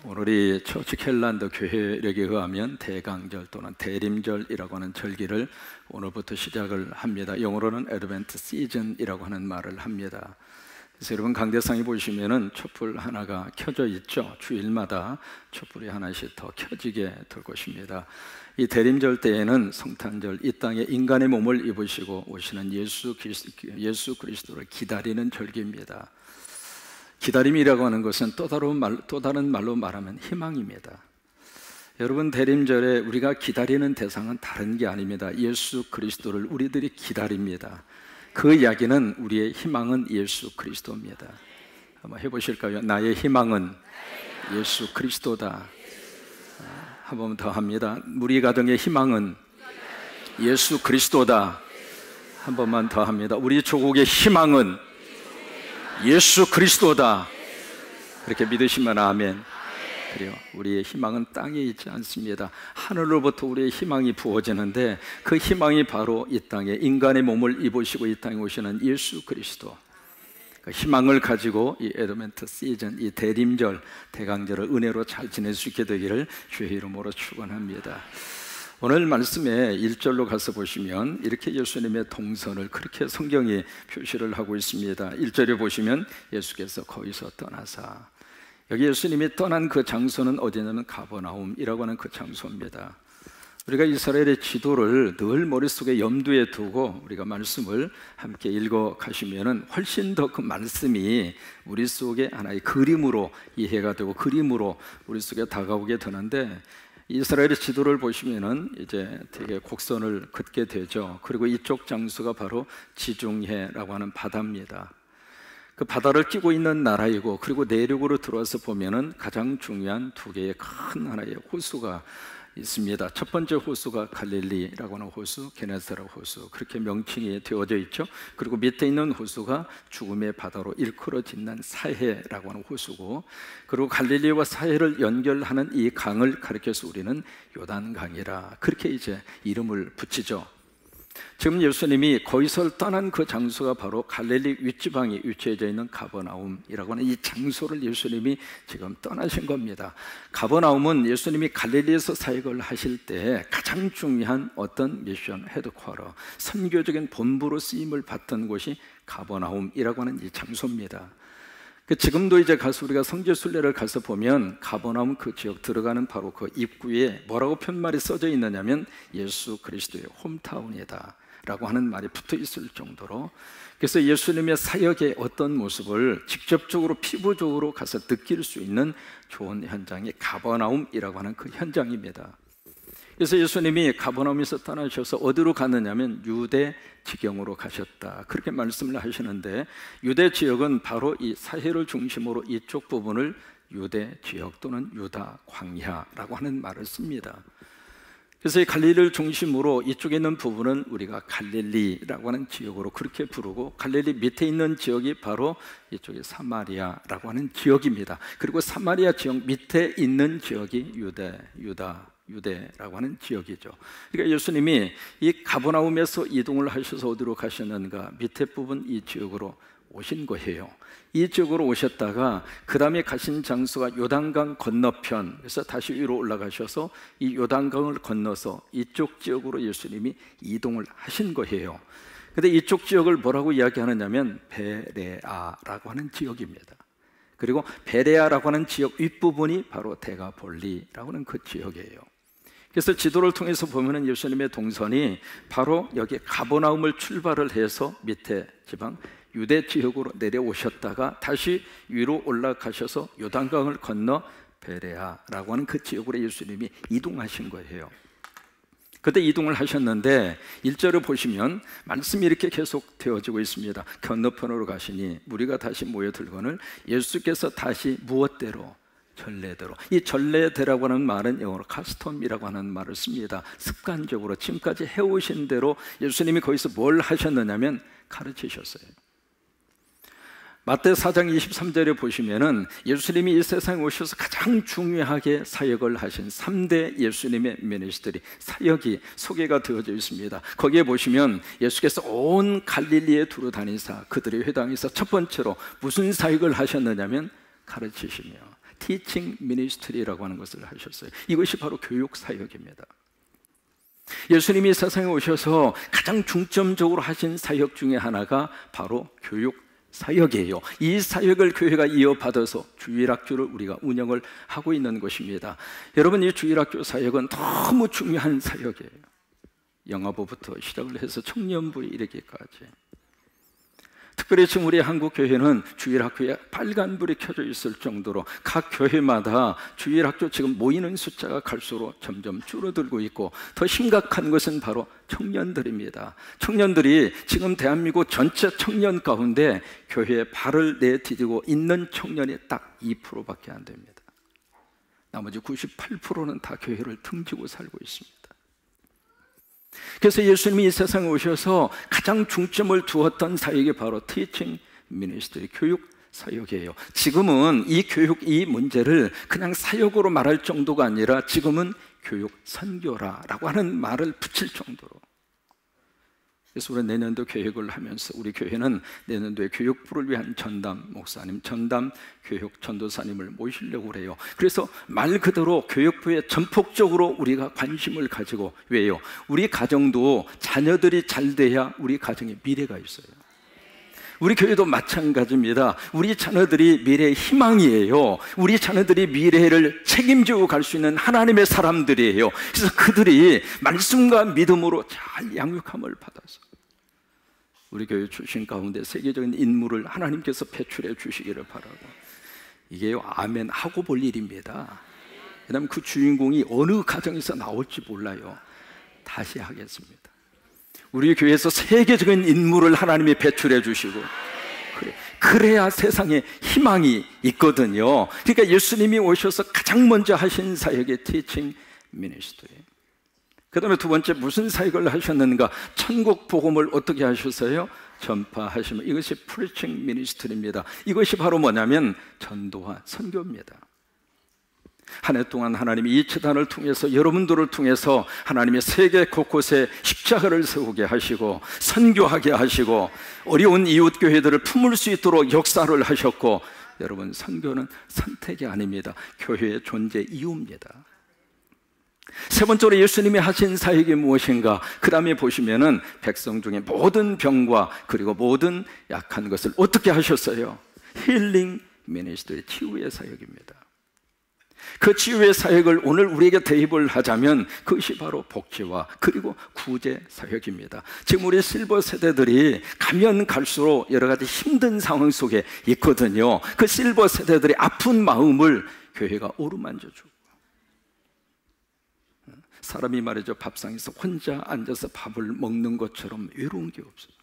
오늘이 처치 켈란더 교회력에 의하면 대강절 또는 대림절이라고 하는 절기를 오늘부터 시작을 합니다. 영어로는 애드벤트 시즌이라고 하는 말을 합니다. 그래서 여러분 강대상에 보시면은 촛불 하나가 켜져 있죠. 주일마다 촛불이 하나씩 더 켜지게 될 것입니다. 이 대림절 때에는 성탄절, 이 땅에 인간의 몸을 입으시고 오시는 예수 그리스도를 기다리는 절기입니다. 기다림이라고 하는 것은 또 다른 말로 말하면 희망입니다. 여러분, 대림절에 우리가 기다리는 대상은 다른 게 아닙니다. 예수 그리스도를 우리들이 기다립니다. 그 이야기는 우리의 희망은 예수 그리스도입니다. 한번 해보실까요? 나의 희망은 예수 그리스도다. 한 번 더 합니다. 우리 가정의 희망은 예수 그리스도다. 한 번만 더 합니다. 우리 조국의 희망은 예수 그리스도다. 그렇게 믿으시면 아멘. 그래요. 우리의 희망은 땅에 있지 않습니다. 하늘로부터 우리의 희망이 부어지는데 그 희망이 바로 이 땅에 인간의 몸을 입으시고 이 땅에 오시는 예수 그리스도. 그 희망을 가지고 이 애드벤트 시즌, 이 대림절, 대강절을 은혜로 잘 지낼 수 있게 되기를 주의 이름으로 축원합니다. 오늘 말씀에 1절로 가서 보시면 이렇게 예수님의 동선을 그렇게 성경이 표시를 하고 있습니다. 1절에 보시면 예수께서 거기서 떠나사, 여기 예수님이 떠난 그 장소는 어디냐면 가버나움이라고 하는 그 장소입니다. 우리가 이스라엘의 지도를 늘 머릿속에 염두에 두고 우리가 말씀을 함께 읽어 가시면은 훨씬 더 그 말씀이 우리 속에 하나의 그림으로 이해가 되고 그림으로 우리 속에 다가오게 되는데, 이스라엘의 지도를 보시면은 이제 되게 곡선을 긋게 되죠. 그리고 이쪽 장소가 바로 지중해라고 하는 바다입니다. 그 바다를 끼고 있는 나라이고, 그리고 내륙으로 들어와서 보면은 가장 중요한 두 개의 큰 하나의 호수가 있습니다. 첫 번째 호수가 갈릴리라고 하는 호수, 게네사렛 호수, 그렇게 명칭이 되어져 있죠. 그리고 밑에 있는 호수가 죽음의 바다로 일컬어 짓는 사해라고 하는 호수고, 그리고 갈릴리와 사해를 연결하는 이 강을 가리켜서 우리는 요단강이라 그렇게 이제 이름을 붙이죠. 지금 예수님이 거기서 떠난 그 장소가 바로 갈릴리 윗지방에 위치해져 있는 가버나움이라고 하는 이 장소를 예수님이 지금 떠나신 겁니다. 가버나움은 예수님이 갈릴리에서 사역을 하실 때 가장 중요한 어떤 미션 헤드쿼터, 선교적인 본부로 쓰임을 받던 곳이 가버나움이라고 하는 이 장소입니다. 지금도 이제 가서 우리가 성지 순례를 가서 보면 가버나움 그 지역 들어가는 바로 그 입구에 뭐라고 편말이 써져 있느냐면 예수 그리스도의 홈타운이다 라고 하는 말이 붙어 있을 정도로, 그래서 예수님의 사역의 어떤 모습을 직접적으로 피부적으로 가서 느낄 수 있는 좋은 현장이 가버나움이라고 하는 그 현장입니다. 그래서 예수님이 가버나움에서 떠나셔서 어디로 갔느냐면 유대 지경으로 가셨다, 그렇게 말씀을 하시는데, 유대 지역은 바로 이 사해를 중심으로 이쪽 부분을 유대 지역 또는 유다 광야라고 하는 말을 씁니다. 그래서 이 갈릴리를 중심으로 이쪽에 있는 부분은 우리가 갈릴리라고 하는 지역으로 그렇게 부르고, 갈릴리 밑에 있는 지역이 바로 이쪽에 사마리아라고 하는 지역입니다. 그리고 사마리아 지역 밑에 있는 지역이 유대라고 하는 지역이죠. 그러니까 예수님이 이 가버나움에서 이동을 하셔서 어디로 가셨는가? 밑에 부분 이 지역으로 오신 거예요. 이 지역으로 오셨다가 그 다음에 가신 장소가 요단강 건너편, 그래서 다시 위로 올라가셔서 이 요단강을 건너서 이쪽 지역으로 예수님이 이동을 하신 거예요. 근데 이쪽 지역을 뭐라고 이야기하느냐면 베레아라고 하는 지역입니다. 그리고 베레아라고 하는 지역 윗부분이 바로 데가볼리라고 하는 그 지역이에요. 그래서 지도를 통해서 보면은 예수님의 동선이 바로 여기 가버나움을 출발을 해서 밑에 지방 유대 지역으로 내려오셨다가 다시 위로 올라가셔서 요단강을 건너 베레아라고 하는 그 지역으로 예수님이 이동하신 거예요. 그때 이동을 하셨는데 1절을 보시면 말씀이 이렇게 계속 되어지고 있습니다. 건너편으로 가시니 무리가 다시 모여들거늘 예수께서 다시 무엇대로? 전례대로. 이 전례대라고 하는 말은 영어로 카스텀이라고 하는 말을 씁니다. 습관적으로 지금까지 해오신 대로 예수님이 거기서 뭘 하셨느냐면 가르치셨어요. 마태 4장 23절에 보시면은 예수님이 이 세상에 오셔서 가장 중요하게 사역을 하신 3대 예수님의 미니스트리 사역이 소개가 되어져 있습니다. 거기에 보시면 예수께서 온 갈릴리에 두루 다니사 그들의 회당에서 첫 번째로 무슨 사역을 하셨느냐면 가르치시며 teaching ministry라고 하는 것을 하셨어요. 이것이 바로 교육 사역입니다. 예수님이 세상에 오셔서 가장 중점적으로 하신 사역 중에 하나가 바로 교육 사역이에요. 이 사역을 교회가 이어받아서 주일학교를 우리가 운영을 하고 있는 것입니다. 여러분, 이 주일학교 사역은 너무 중요한 사역이에요. 영아부부터 시작을 해서 청년부에 이르기까지. 특별히 지금 우리 한국 교회는 주일학교에 빨간불이 켜져 있을 정도로 각 교회마다 주일학교 지금 모이는 숫자가 갈수록 점점 줄어들고 있고, 더 심각한 것은 바로 청년들입니다. 청년들이 지금 대한민국 전체 청년 가운데 교회에 발을 내디디고 있는 청년이 딱 2%밖에 안 됩니다. 나머지 98%는 다 교회를 등지고 살고 있습니다. 그래서 예수님이 이 세상에 오셔서 가장 중점을 두었던 사역이 바로 teaching ministry, 교육 사역이에요. 지금은 이 교육, 이 문제를 그냥 사역으로 말할 정도가 아니라 지금은 교육 선교라고 하는 말을 붙일 정도로. 그래서 우리 내년도 계획을 하면서 우리 교회는 내년도에 교육부를 위한 전담 목사님, 전담 교육 전도사님을 모시려고 그래요. 그래서 말 그대로 교육부에 전폭적으로 우리가 관심을 가지고, 왜요? 우리 가정도 자녀들이 잘 돼야 우리 가정에 미래가 있어요. 우리 교회도 마찬가지입니다. 우리 자녀들이 미래의 희망이에요. 우리 자녀들이 미래를 책임지고 갈 수 있는 하나님의 사람들이에요. 그래서 그들이 말씀과 믿음으로 잘 양육함을 받아서 우리 교회 출신 가운데 세계적인 인물을 하나님께서 배출해 주시기를 바라고, 이게요, 아멘 하고 볼 일입니다. 왜냐하면 그 주인공이 어느 가정에서 나올지 몰라요. 다시 하겠습니다. 우리 교회에서 세계적인 인물을 하나님이 배출해 주시고, 그래야 세상에 희망이 있거든요. 그러니까 예수님이 오셔서 가장 먼저 하신 사역이 teaching ministry. 그 다음에 두 번째 무슨 사역을 하셨는가? 천국 복음을 어떻게 하셨어요? 전파하시면, 이것이 preaching ministry입니다. 이것이 바로 뭐냐면 전도와 선교입니다. 한 해 동안 하나님이 이 재단을 통해서, 여러분들을 통해서 하나님의 세계 곳곳에 십자가를 세우게 하시고 선교하게 하시고 어려운 이웃교회들을 품을 수 있도록 역사를 하셨고, 여러분, 선교는 선택이 아닙니다. 교회의 존재 이유입니다. 세 번째로 예수님이 하신 사역이 무엇인가? 그 다음에 보시면은 백성 중에 모든 병과 그리고 모든 약한 것을 어떻게 하셨어요? 힐링 미니스트리, 치유의 사역입니다. 그 치유의 사역을 오늘 우리에게 대입을 하자면 그것이 바로 복지와 그리고 구제 사역입니다. 지금 우리 실버 세대들이 가면 갈수록 여러 가지 힘든 상황 속에 있거든요. 그 실버 세대들의 아픈 마음을 교회가 어루만져주고, 사람이 말이죠, 밥상에서 혼자 앉아서 밥을 먹는 것처럼 외로운 게 없어요.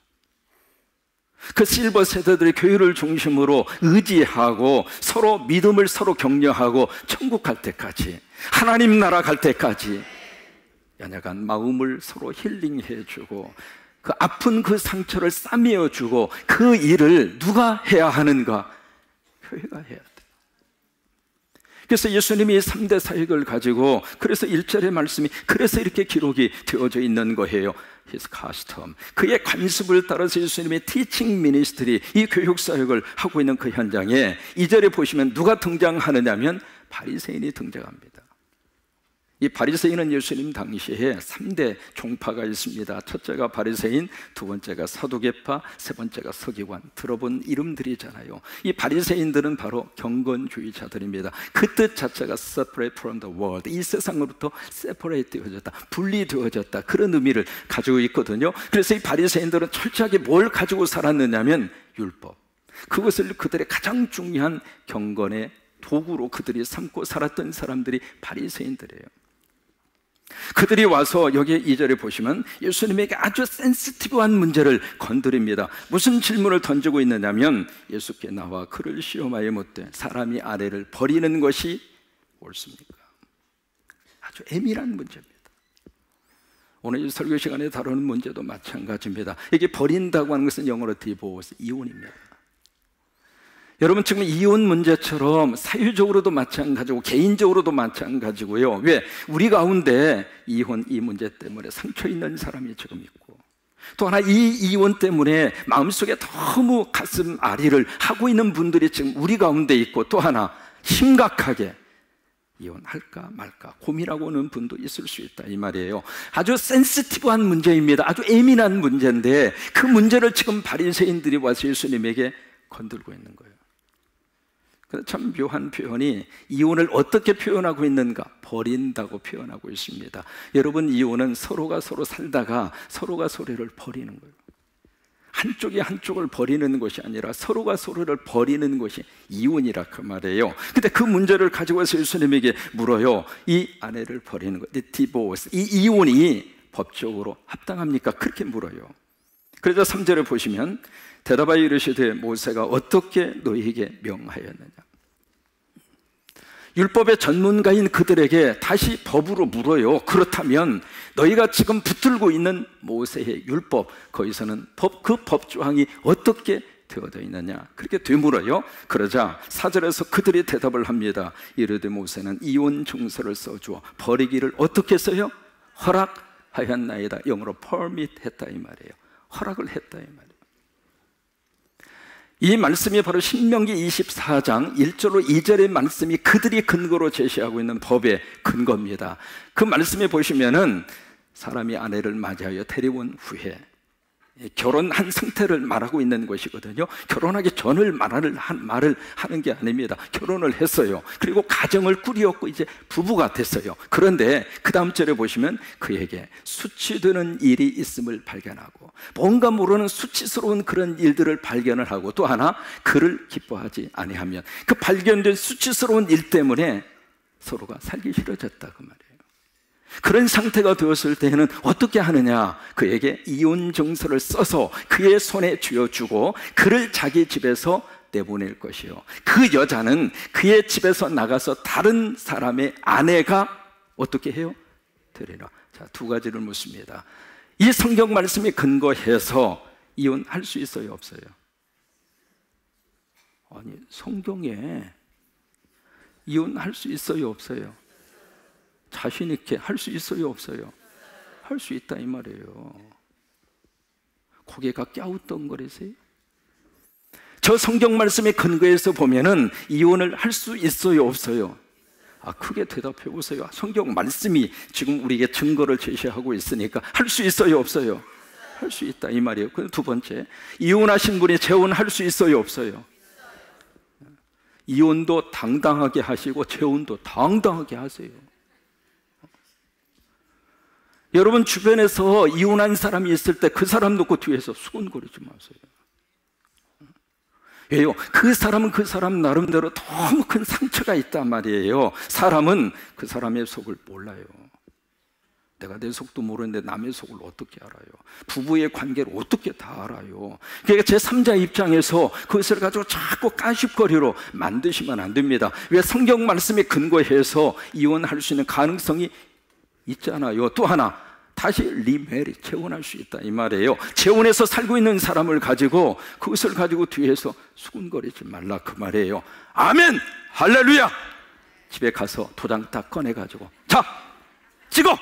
그 실버 세대들이 교회를 중심으로 의지하고 서로 믿음을 서로 격려하고 천국 갈 때까지, 하나님 나라 갈 때까지 연약한 마음을 서로 힐링해주고 그 아픈 그 상처를 싸매어주고, 그 일을 누가 해야 하는가? 교회가 해야 돼. 그래서 예수님이 3대 사역을 가지고, 그래서 1절의 말씀이 그래서 이렇게 기록이 되어져 있는 거예요. His custom, 그의 관습을 따라서 예수님의 teaching ministry, 이 교육 사역을 하고 있는 그 현장에 2절에 보시면 누가 등장하느냐면 바리새인이 등장합니다. 이 바리새인은 예수님 당시에 3대 종파가 있습니다. 첫째가 바리새인, 두 번째가 사두개파, 세 번째가 서기관. 들어본 이름들이잖아요. 이 바리새인들은 바로 경건주의자들입니다. 그 뜻 자체가 separate from the world, 이 세상으로부터 separate 되어졌다, 분리되어졌다, 그런 의미를 가지고 있거든요. 그래서 이 바리새인들은 철저하게 뭘 가지고 살았느냐면 율법, 그것을 그들의 가장 중요한 경건의 도구로 그들이 삼고 살았던 사람들이 바리새인들이에요. 그들이 와서 여기 2절에 보시면 예수님에게 아주 센시티브한 문제를 건드립니다. 무슨 질문을 던지고 있느냐면, 예수께 나와 그를 시험하여 묻되 사람이 아내를 버리는 것이 옳습니까? 아주 애밀한 문제입니다. 오늘 이 설교 시간에 다루는 문제도 마찬가지입니다. 이게 버린다고 하는 것은 영어로 divorce, 이혼입니다. 여러분, 지금 이혼 문제처럼 사회적으로도 마찬가지고 개인적으로도 마찬가지고요. 왜? 우리 가운데 이혼, 이 문제 때문에 상처 있는 사람이 지금 있고, 또 하나 이 이혼 때문에 마음속에 너무 가슴 아리를 하고 있는 분들이 지금 우리 가운데 있고, 또 하나 심각하게 이혼할까 말까 고민하고 는 분도 있을 수 있다 이 말이에요. 아주 센시티브한 문제입니다. 아주 예민한 문제인데 그 문제를 지금 바리새인들이 와서 예수님에게 건들고 있는 거예요. 참 묘한 표현이 이혼을 어떻게 표현하고 있는가? 버린다고 표현하고 있습니다. 여러분, 이혼은 서로가 서로 살다가 서로가 서로를 버리는 거예요. 한쪽이 한쪽을 버리는 것이 아니라 서로가 서로를 버리는 것이 이혼이라 그 말이에요. 근데 그 문제를 가지고 와서 예수님에게 물어요. 이 아내를 버리는 것, 디보스, 이 이혼이 법적으로 합당합니까? 그렇게 물어요. 그래서 3절을 보시면 대답하여 이르시되 모세가 어떻게 너희에게 명하였느냐. 율법의 전문가인 그들에게 다시 법으로 물어요. 그렇다면 너희가 지금 붙들고 있는 모세의 율법, 거기서는 그 법조항이 어떻게 되어져 있느냐, 그렇게 되물어요. 그러자 4절에서 그들이 대답을 합니다. 이르되 모세는 이혼 증서를 써주어 버리기를 어떻게 써요? 허락하였나이다. 영어로 permit 했다 이 말이에요. 허락을 했다 이 말이에요. 이 말씀이 바로 신명기 24장 1절로 2절의 말씀이 그들이 근거로 제시하고 있는 법의 근거입니다. 그 말씀에 보시면은 사람이 아내를 맞이하여 데려온 후에 결혼한 상태를 말하고 있는 것이거든요. 결혼하기 전을 말을 하는 게 아닙니다. 결혼을 했어요. 그리고 가정을 꾸렸고 이제 부부가 됐어요. 그런데 그 다음 절에 보시면 그에게 수치되는 일이 있음을 발견하고 뭔가 모르는 수치스러운 그런 일들을 발견을 하고 또 하나 그를 기뻐하지 아니하면 그 발견된 수치스러운 일 때문에 서로가 살기 싫어졌다 그 말이에요. 그런 상태가 되었을 때는 어떻게 하느냐? 그에게 이혼 증서를 써서 그의 손에 쥐어주고 그를 자기 집에서 내보낼 것이요. 그 여자는 그의 집에서 나가서 다른 사람의 아내가 어떻게 해요? 되리라. 자, 두 가지를 묻습니다. 이 성경 말씀에 근거해서 이혼할 수 있어요, 없어요? 아니, 성경에 이혼할 수 있어요, 없어요? 자신 있게 할 수 있어요, 없어요? 할 수 있다 이 말이에요. 고개가 갸우뚱거리세요? 저 성경 말씀에 근거해서 보면은 이혼을 할 수 있어요, 없어요? 크게 대답해 보세요. 성경 말씀이 지금 우리에게 증거를 제시하고 있으니까 할 수 있어요, 없어요? 할 수 있다 이 말이에요. 그럼 두 번째, 이혼하신 분이 재혼할 수 있어요, 없어요? 이혼도 당당하게 하시고 재혼도 당당하게 하세요. 여러분 주변에서 이혼한 사람이 있을 때 그 사람 놓고 뒤에서 수근거리지 마세요. 왜요? 그 사람은 그 사람 나름대로 너무 큰 상처가 있단 말이에요. 사람은 그 사람의 속을 몰라요. 내가 내 속도 모르는데 남의 속을 어떻게 알아요? 부부의 관계를 어떻게 다 알아요? 그러니까 제3자 입장에서 그것을 가지고 자꾸 까십거리로 만드시면 안 됩니다. 왜? 성경 말씀에 근거해서 이혼할 수 있는 가능성이 있잖아요. 또 하나, 다시 리메리, 재혼할 수 있다 이 말이에요. 재혼해서 살고 있는 사람을 가지고 그것을 가지고 뒤에서 수군거리지 말라 그 말이에요. 아멘! 할렐루야! 집에 가서 도장 딱 꺼내가지고 자! 찍어!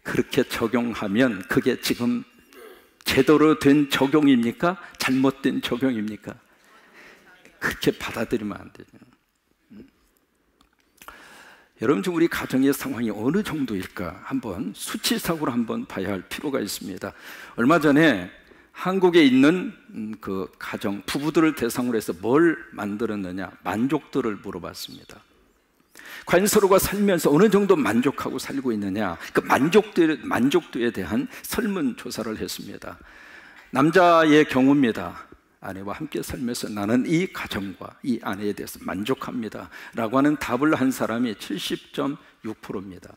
그렇게 적용하면 그게 지금 제대로 된 적용입니까? 잘못된 적용입니까? 그렇게 받아들이면 안 되죠. 여러분, 지금 우리 가정의 상황이 어느 정도일까? 한번 수치사고를 한번 봐야 할 필요가 있습니다. 얼마 전에 한국에 있는 그 가정, 부부들을 대상으로 해서 뭘 만들었느냐? 만족도를 물어봤습니다. 과연 서로가 살면서 어느 정도 만족하고 살고 있느냐? 그 만족도에 대한 설문조사를 했습니다. 남자의 경우입니다. 아내와 함께 살면서 나는 이 가정과 이 아내에 대해서 만족합니다 라고 하는 답을 한 사람이 70.6%입니다.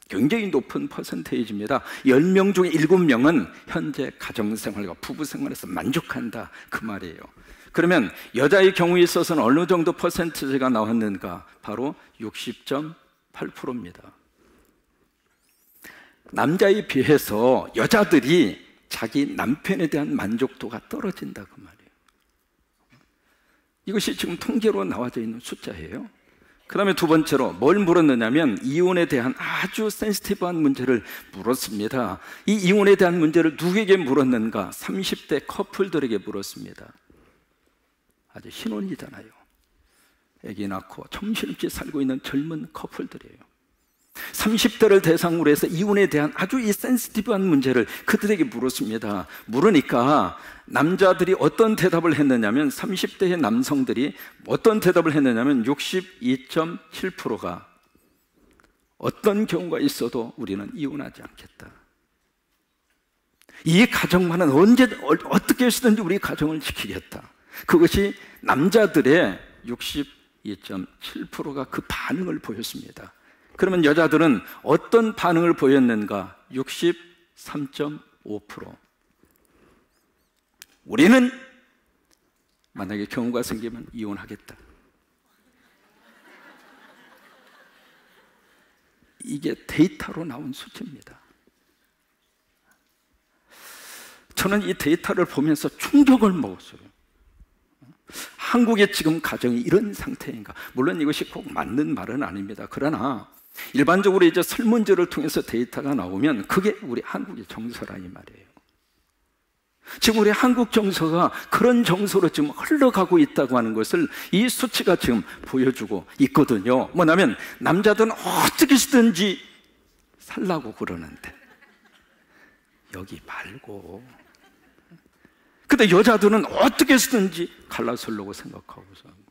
굉장히 높은 퍼센테이지입니다. 10명 중에 7명은 현재 가정생활과 부부생활에서 만족한다 그 말이에요. 그러면 여자의 경우에 있어서는 어느 정도 퍼센트가 나왔는가? 바로 60.8%입니다. 남자에 비해서 여자들이 자기 남편에 대한 만족도가 떨어진다 그 말이에요. 이것이 지금 통계로 나와져 있는 숫자예요. 그 다음에 두 번째로 뭘 물었느냐면 이혼에 대한 아주 센시티브한 문제를 물었습니다. 이 이혼에 대한 문제를 누구에게 물었는가? 30대 커플들에게 물었습니다. 아주 신혼이잖아요. 아기 낳고 정신없이 살고 있는 젊은 커플들이에요. 30대를 대상으로 해서 이혼에 대한 아주 이 센시티브한 문제를 그들에게 물었습니다. 물으니까 남자들이 어떤 대답을 했느냐면 30대의 남성들이 어떤 대답을 했느냐면 62.7%가 어떤 경우가 있어도 우리는 이혼하지 않겠다. 이 가정만은 어떻게 해서든지 우리 가정을 지키겠다. 그것이 남자들의 62.7%가 그 반응을 보였습니다. 그러면 여자들은 어떤 반응을 보였는가? 63.5%. 우리는 만약에 경우가 생기면 이혼하겠다. 이게 데이터로 나온 수치입니다. 저는 이 데이터를 보면서 충격을 먹었어요. 한국의 지금 가정이 이런 상태인가? 물론 이것이 꼭 맞는 말은 아닙니다. 그러나 일반적으로 이제 설문조를 통해서 데이터가 나오면 그게 우리 한국의 정서라 이 말이에요. 지금 우리 한국 정서가 그런 정서로 지금 흘러가고 있다고 하는 것을 이 수치가 지금 보여주고 있거든요. 뭐냐면 남자들은 어떻게 쓰든지 살라고 그러는데 여기 말고, 근데 여자들은 어떻게 쓰든지 갈라서려고 생각하고서.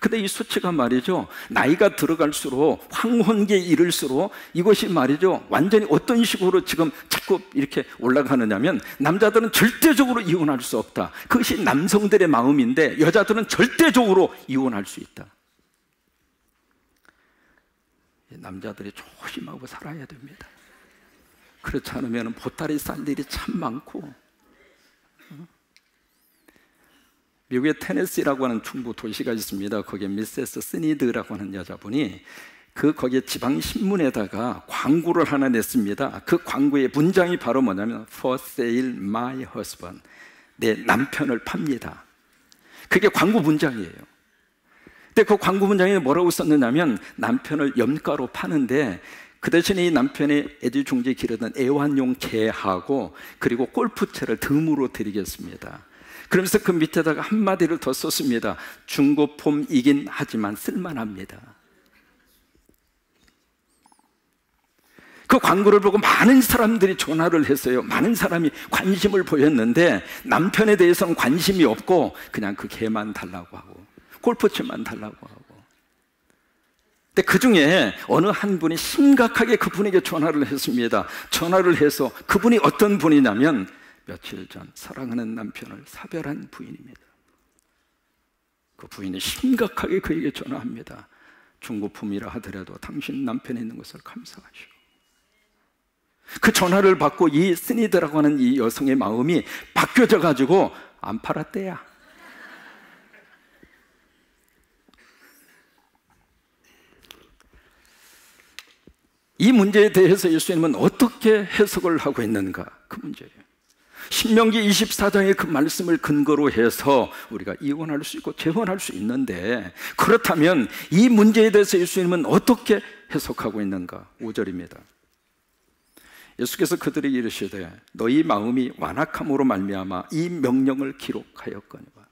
근데 이 수치가 말이죠, 나이가 들어갈수록 황혼기에 이를수록 이것이 말이죠 완전히 어떤 식으로 지금 자꾸 이렇게 올라가느냐면 남자들은 절대적으로 이혼할 수 없다. 그것이 남성들의 마음인데 여자들은 절대적으로 이혼할 수 있다. 남자들이 조심하고 살아야 됩니다. 그렇지 않으면 보따리 쌀 일이 참 많고. 미국의 테네시라고 하는 중부 도시가 있습니다. 거기에 미세스 스니드라고 하는 여자분이 거기에 지방신문에다가 광고를 하나 냈습니다. 그 광고의 문장이 바로 뭐냐면 For sale my husband, 내 남편을 팝니다. 그게 광고 문장이에요. 근데 그 광고 문장에 뭐라고 썼느냐면 남편을 염가로 파는데 그 대신에 이 남편의 애지중지 기르던 애완용 개하고 그리고 골프채를 덤으로 드리겠습니다. 그러면서 그 밑에다가 한마디를 더 썼습니다. 중고품이긴 하지만 쓸만합니다. 그 광고를 보고 많은 사람들이 전화를 했어요. 많은 사람이 관심을 보였는데 남편에 대해서는 관심이 없고 그냥 그 개만 달라고 하고 골프채만 달라고 하고. 근데 그 중에 어느 한 분이 심각하게 그분에게 전화를 했습니다. 전화를 해서 그분이 어떤 분이냐면 며칠 전 사랑하는 남편을 사별한 부인입니다. 그 부인이 심각하게 그에게 전화합니다. 중고품이라 하더라도 당신 남편이 있는 것을 감사하시오. 그 전화를 받고 이 스니드라고 하는 이 여성의 마음이 바뀌어져 가지고 안 팔았대야. 이 문제에 대해서 예수님은 어떻게 해석을 하고 있는가? 그 문제예요. 신명기 24장의 그 말씀을 근거로 해서 우리가 이혼할 수 있고 재혼할 수 있는데, 그렇다면 이 문제에 대해서 예수님은 어떻게 해석하고 있는가? 5절입니다. 예수께서 그들에게 이르시되 너희 마음이 완악함으로 말미암아 이 명령을 기록하였거니와.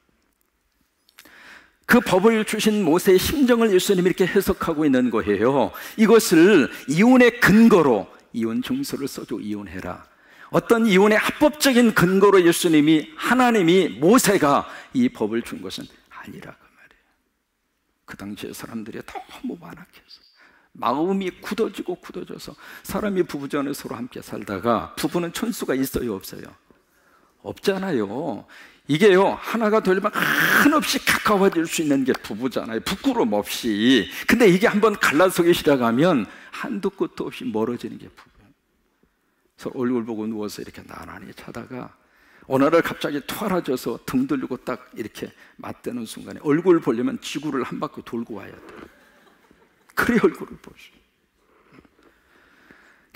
그 법을 주신 모세의 심정을 예수님이 이렇게 해석하고 있는 거예요. 이것을 이혼의 근거로 이혼 증서를 써줘 이혼해라. 어떤 이혼의 합법적인 근거로 하나님이 모세가 이 법을 준 것은 아니라 그 말이에요. 그 당시에 사람들이 너무 완악해서 마음이 굳어져서 사람이 부부전에 서로 함께 살다가 부부는 천수가 있어요 없어요? 없잖아요. 이게요 하나가 되려면 한없이 가까워질 수 있는 게 부부잖아요. 부끄럼 없이. 근데 이게 한번 갈라서기 시작하면 한도 끝도 없이 멀어지는 게 부부예요. 그래서 얼굴 보고 누워서 이렇게 나란히 자다가 어느 날 갑자기 툭 알아져서 등 들고 딱 이렇게 맞대는 순간에 얼굴 보려면 지구를 한 바퀴 돌고 와야 돼요. 그래 얼굴을 보죠.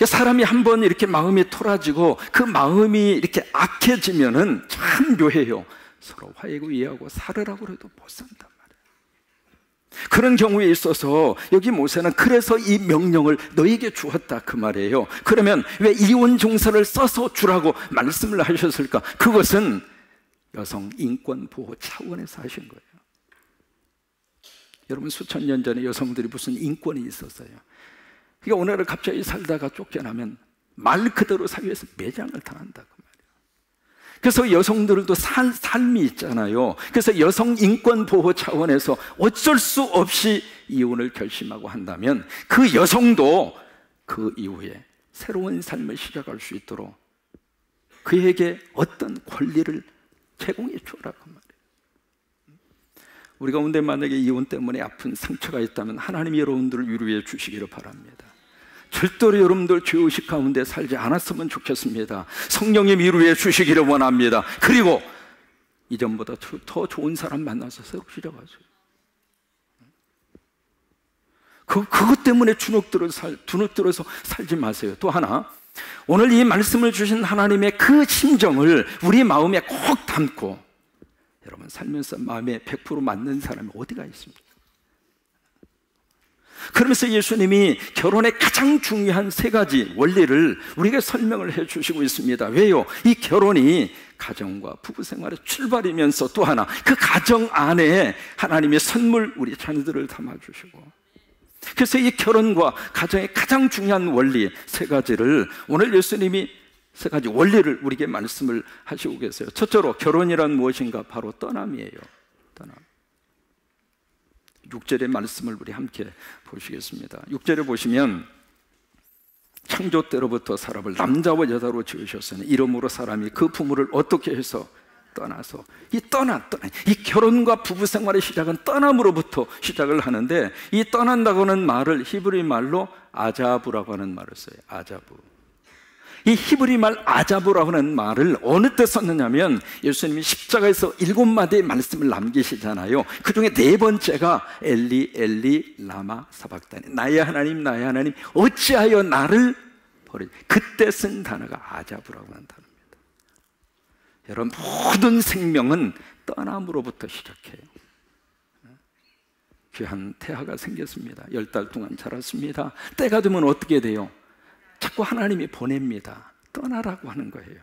사람이 한번 이렇게 마음이 토라지고 그 마음이 이렇게 악해지면은 참 묘해요. 서로 화해고 이해하고 살으라고 해도 못 산단 말이에요. 그런 경우에 있어서 여기 모세는 그래서 이 명령을 너에게 주었다 그 말이에요. 그러면 왜 이혼 증서를 써서 주라고 말씀을 하셨을까? 그것은 여성 인권 보호 차원에서 하신 거예요. 여러분, 수천 년 전에 여성들이 무슨 인권이 있었어요? 그러니까 오늘은 갑자기 살다가 쫓겨나면 말 그대로 사회에서 매장을 당한다 그 말이에요. 그래서 여성들도 삶이 있잖아요. 그래서 여성 인권 보호 차원에서 어쩔 수 없이 이혼을 결심하고 한다면 그 여성도 그 이후에 새로운 삶을 시작할 수 있도록 그에게 어떤 권리를 제공해 주라 그 말이에요. 우리 가운데 만약에 이혼 때문에 아픈 상처가 있다면 하나님이 여러분들을 위로해 주시기를 바랍니다. 절대로 여러분들 죄의식 가운데 살지 않았으면 좋겠습니다. 성령님 위로해 주시기를 원합니다. 그리고 이전보다 더 좋은 사람 만나서 새로 시작하세요. 그것 때문에 주눅들어서 살지 마세요. 또 하나, 오늘 이 말씀을 주신 하나님의 그 심정을 우리 마음에 꼭 담고, 여러분 살면서 마음에 100% 맞는 사람이 어디가 있습니까? 그러면서 예수님이 결혼의 가장 중요한 3가지 원리를 우리에게 설명을 해 주시고 있습니다. 왜요? 이 결혼이 가정과 부부 생활의 출발이면서 또 하나, 그 가정 안에 하나님의 선물, 우리 자녀들을 담아주시고, 그래서 이 결혼과 가정의 가장 중요한 원리 3가지를 오늘 예수님이 3가지 원리를 우리에게 말씀을 하시고 계세요. 첫째로 결혼이란 무엇인가? 바로 떠남이에요. 떠남. 6절의 말씀을 우리 함께 보시겠습니다. 6절에 보시면 창조 때로부터 사람을 남자와 여자로 지으셨으니 이러므로 사람이 그 부모를 어떻게 해서 떠나서 이 결혼과 부부 생활의 시작은 떠남으로부터 시작을 하는데, 이 떠난다고 하는 말을 히브리 말로 아자부라고 하는 말을 써요. 아자부. 이 히브리 말 아자부라고 하는 말을 어느 때 썼느냐면 예수님이 십자가에서 7마디의 말씀을 남기시잖아요. 그 중에 4번째가 엘리 엘리 라마 사박다니, 나의 하나님 나의 하나님 어찌하여 나를 버리지. 그때 쓴 단어가 아자부라고 하는 단어입니다. 여러분, 모든 생명은 떠남으로부터 시작해요. 귀한 태아가 생겼습니다. 10달 동안 자랐습니다. 때가 되면 어떻게 돼요? 자꾸 하나님이 보냅니다. 떠나라고 하는 거예요.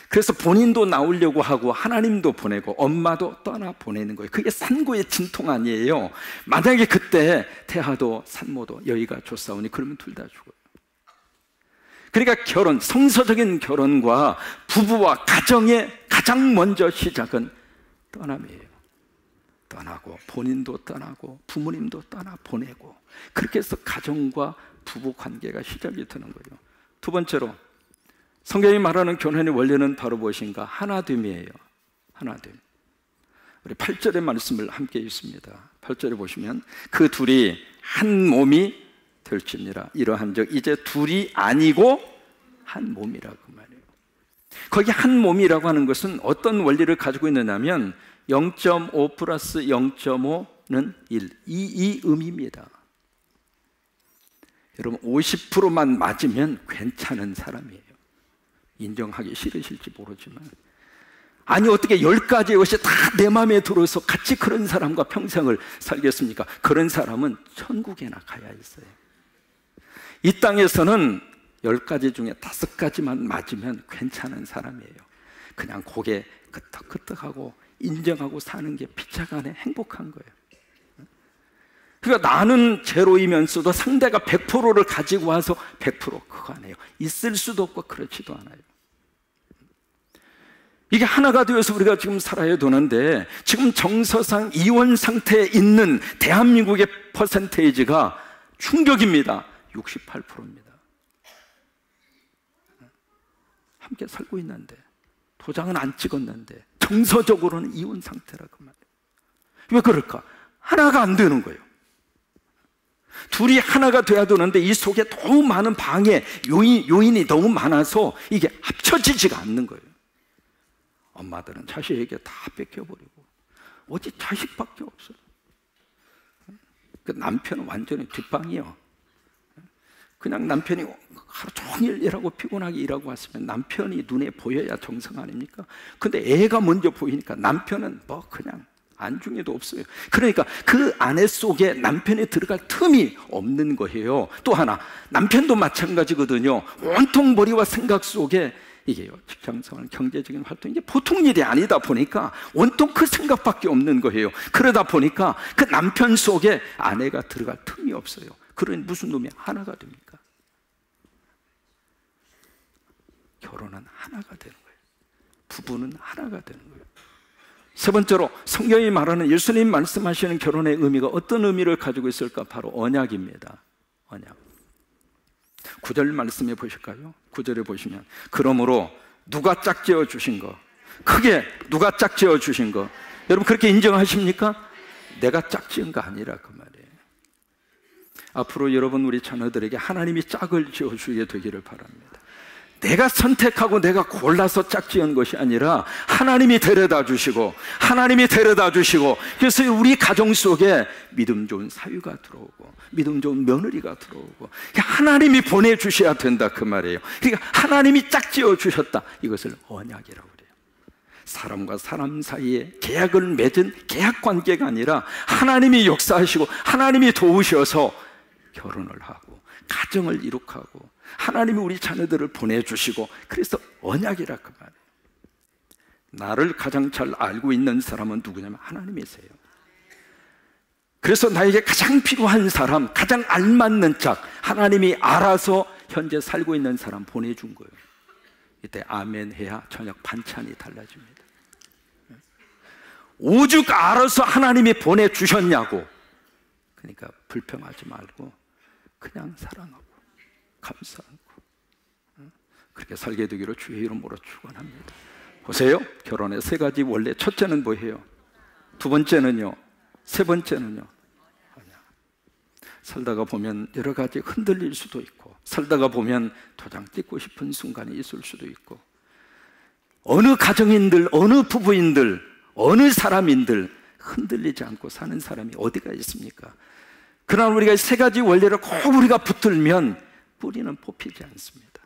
그래서 본인도 나오려고 하고 하나님도 보내고 엄마도 떠나 보내는 거예요. 그게 산고의 진통 아니에요. 만약에 그때 태아도 산모도 여의가 좋사오니 그러면 둘 다 죽어요. 그러니까 결혼, 성서적인 결혼과 부부와 가정의 가장 먼저 시작은 떠남이에요. 떠나고 본인도 떠나고 부모님도 떠나 보내고, 그렇게 해서 가정과 부부 관계가 시작이 되는 거예요. 2번째로 성경이 말하는 결혼의 원리는 바로 무엇인가? 하나됨이에요. 하나됨. 우리 8절의 말씀을 함께 읽습니다. 8절에 보시면 그 둘이 한 몸이 될지니라. 이러한즉 이제 둘이 아니고 한 몸이라고 말해요. 거기 한 몸이라고 하는 것은 어떤 원리를 가지고 있느냐면 0.5 플러스 0.5는 1, 이 의미입니다. 여러분, 50%만 맞으면 괜찮은 사람이에요. 인정하기 싫으실지 모르지만, 아니 어떻게 10가지의 것이 다 내 마음에 들어서 같이 그런 사람과 평생을 살겠습니까? 그런 사람은 천국에나 가야 있어요. 이 땅에서는 10가지 중에 5가지만 맞으면 괜찮은 사람이에요. 그냥 고개 끄덕끄덕하고 인정하고 사는 게 피차간에 행복한 거예요. 그러니까 나는 제로이면서도 상대가 100%를 가지고 와서 100% 그거 아니에요. 있을 수도 없고 그렇지도 않아요. 이게 하나가 되어서 우리가 지금 살아야 되는데, 지금 정서상 이혼 상태에 있는 대한민국의 퍼센테이지가 충격입니다. 68%입니다. 함께 살고 있는데, 도장은 안 찍었는데 정서적으로는 이혼 상태라고 말해요. 왜 그럴까? 하나가 안 되는 거예요. 둘이 하나가 돼야 되는데 이 속에 너무 많은 방해 요인이 너무 많아서 이게 합쳐지지가 않는 거예요. 엄마들은 자식에게 다 뺏겨버리고 어찌 자식밖에 없어요. 그 남편은 완전히 뒷방이요. 그냥 남편이 하루 종일 일하고 피곤하게 일하고 왔으면 남편이 눈에 보여야 정상 아닙니까? 근데 애가 먼저 보이니까 남편은 뭐 그냥 안중에도 없어요. 그러니까 그 아내 속에 남편이 들어갈 틈이 없는 거예요. 또 하나, 남편도 마찬가지거든요. 온통 머리와 생각 속에 이게요, 직장생활, 경제적인 활동, 이게 보통 일이 아니다 보니까 온통 그 생각밖에 없는 거예요. 그러다 보니까 그 남편 속에 아내가 들어갈 틈이 없어요. 그러니 무슨 놈이 하나가 됩니까? 결혼은 하나가 되는 거예요. 부부는 하나가 되는 거예요. 세 번째로, 성경이 말하는, 예수님 말씀하시는 결혼의 의미가 어떤 의미를 가지고 있을까? 바로 언약입니다. 언약. 9절 말씀해 보실까요? 9절에 보시면, 그러므로 누가 짝지어 주신 거, 크게 누가 짝지어 주신 거, 여러분 그렇게 인정하십니까? 내가 짝지은 거 아니라 그 말이에요. 앞으로 여러분, 우리 자녀들에게 하나님이 짝을 지어주게 되기를 바랍니다. 내가 선택하고 내가 골라서 짝지은 것이 아니라 하나님이 데려다 주시고, 하나님이 데려다 주시고, 그래서 우리 가정 속에 믿음 좋은 사위가 들어오고, 믿음 좋은 며느리가 들어오고, 하나님이 보내주셔야 된다 그 말이에요. 그러니까 하나님이 짝지어 주셨다, 이것을 언약이라고 그래요. 사람과 사람 사이에 계약을 맺은 계약 관계가 아니라 하나님이 역사하시고 하나님이 도우셔서 결혼을 하고 가정을 이룩하고 하나님이 우리 자녀들을 보내주시고, 그래서 언약이라 그 말이에요. 나를 가장 잘 알고 있는 사람은 누구냐면 하나님이세요. 그래서 나에게 가장 필요한 사람, 가장 알맞는 짝, 하나님이 알아서 현재 살고 있는 사람 보내준 거예요. 이때 아멘 해야 저녁 반찬이 달라집니다. 오죽 알아서 하나님이 보내주셨냐고. 그러니까 불평하지 말고 그냥 사랑하고 감사하고 그렇게 살게 되기로 주의 이름으로 축원합니다. 보세요, 결혼의 세 가지 원래. 첫째는 뭐예요? 두 번째는요? 세 번째는요? 살다가 보면 여러 가지 흔들릴 수도 있고, 살다가 보면 도장 찍고 싶은 순간이 있을 수도 있고, 어느 가정인들, 어느 부부인들, 어느 사람인들 흔들리지 않고 사는 사람이 어디가 있습니까? 그러나 우리가 세 가지 원리를 꼭 우리가 붙들면 뿌리는 뽑히지 않습니다.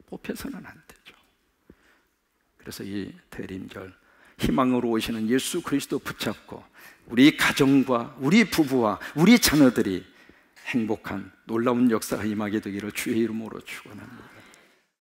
뽑혀서는 안 되죠. 그래서 이 대림절, 희망으로 오시는 예수 그리스도 붙잡고 우리 가정과 우리 부부와 우리 자녀들이 행복한 놀라운 역사가 임하게 되기를 주의 이름으로 축원합니다.